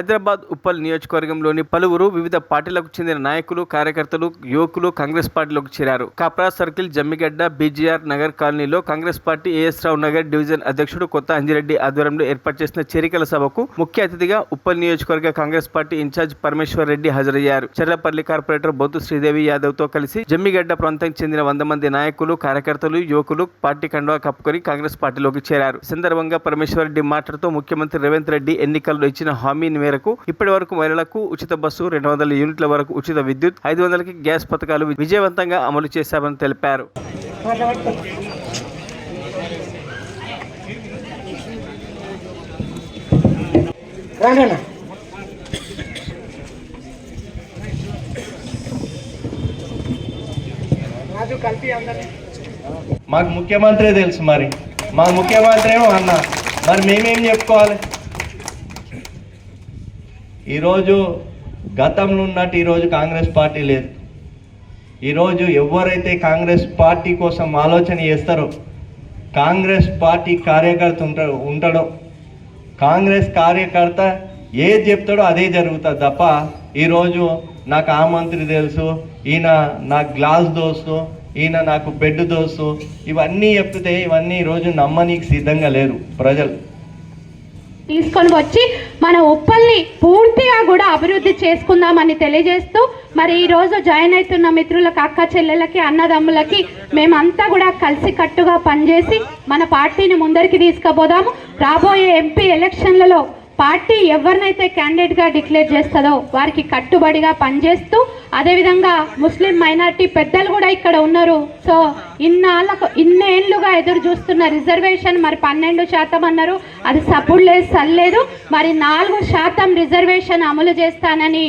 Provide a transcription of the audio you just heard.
హైదరాబాద్ ఉప్పల్ నియోజకవర్గంలోని పలువురు వివిధ పార్టీలకు చెందిన నాయకులు, కార్యకర్తలు, యువకులు కాంగ్రెస్ పార్టీలోకి చేరారు. కాప్రా సర్కిల్, జమ్మిగడ్డ, బీజీఆర్ నగర్ కాలనీలో కాంగ్రెస్ పార్టీ ఏఎస్ రావు నగర్ డివిజన్ అధ్యక్షుడు కొత్త అంజిరెడ్డి ఆధ్వర్యంలో ఏర్పాటు చేసిన చేరికల సభకు ముఖ్య అతిథిగా ఉప్పల్ నియోజకవర్గ కాంగ్రెస్ పార్టీ ఇన్ఛార్జ్ పరమేశ్వర్ రెడ్డి హాజరయ్యారు. చర్లపల్లి కార్పొరేటర్ బొద్దు శ్రీదేవి యాదవ్ తో కలిసి జమ్మిగడ్డ ప్రాంతానికి చెందిన 100 మంది నాయకులు, కార్యకర్తలు, యువకులు పార్టీ కండువా కప్పుకొని కాంగ్రెస్ పార్టీలోకి చేరారు. ఈ సందర్భంగా పరమేశ్వర్ రెడ్డి మాట్లాడుతూ ముఖ్యమంత్రి రేవంత్ రెడ్డి ఎన్నికల్లో ఇచ్చిన హామీ మేరకు ఇప్పటి వరకు మహిళలకు ఉచిత బస్సు, 200 యూనిట్ల వరకు ఉచిత విద్యుత్, 500కి గ్యాస్ పథకాలు విజయవంతంగా అమలు చేశామని తెలిపారు. మాకు ముఖ్యమంత్రి తెలుసు, మరి మా ముఖ్యమంత్రి ఏమో అన్న, మరి మేమేం చెప్పుకోవాలి? ఈరోజు గతంలో ఉన్నట్టు ఈరోజు కాంగ్రెస్ పార్టీ లేదు. ఈరోజు ఎవరైతే కాంగ్రెస్ పార్టీ కోసం ఆలోచన చేస్తారో, కాంగ్రెస్ పార్టీ కార్యకర్త ఉంటాడో, కాంగ్రెస్ కార్యకర్త ఏది చెప్తాడో అదే జరుగుతుంది తప్ప ఈరోజు నాకు ఆ మంత్రి తెలుసు, ఈయన నాకు గ్లాస్ దోస్తు, ఈయన నాకు బెడ్ దోస్తు, ఇవన్నీ చెప్తే ఇవన్నీ ఈరోజు నమ్మనీకి సిద్ధంగా లేరు ప్రజలు. తీసుకొని వచ్చి మన ఉప్పల్ని పూర్తిగా కూడా అభివృద్ధి చేసుకుందామని తెలియజేస్తూ, మరి ఈరోజు జాయిన్ అవుతున్న మిత్రులకు, అక్క చెల్లెలకి, అన్నదమ్ములకి మేమంతా కూడా కలిసి కట్టుగా పనిచేసి మన పార్టీని ముందరికి తీసుకుపోదాము. రాబోయే ఎంపీ ఎలక్షన్లలో పార్టీ ఎవరినైతే క్యాండిడేట్గా డిక్లేర్ చేస్తుందో వారికి కట్టుబడిగా పనిచేస్తూ, అదేవిధంగా ముస్లిం మైనార్టీ పెద్దలు కూడా ఇక్కడ ఉన్నారు. సో ఇన్నేళ్లుగా ఎదురు చూస్తున్న రిజర్వేషన్ మరి 12% అన్నారు, అది సపోర్ట్ లేదు, సల్లేదు. మరి 4% రిజర్వేషన్ అమలు చేస్తానని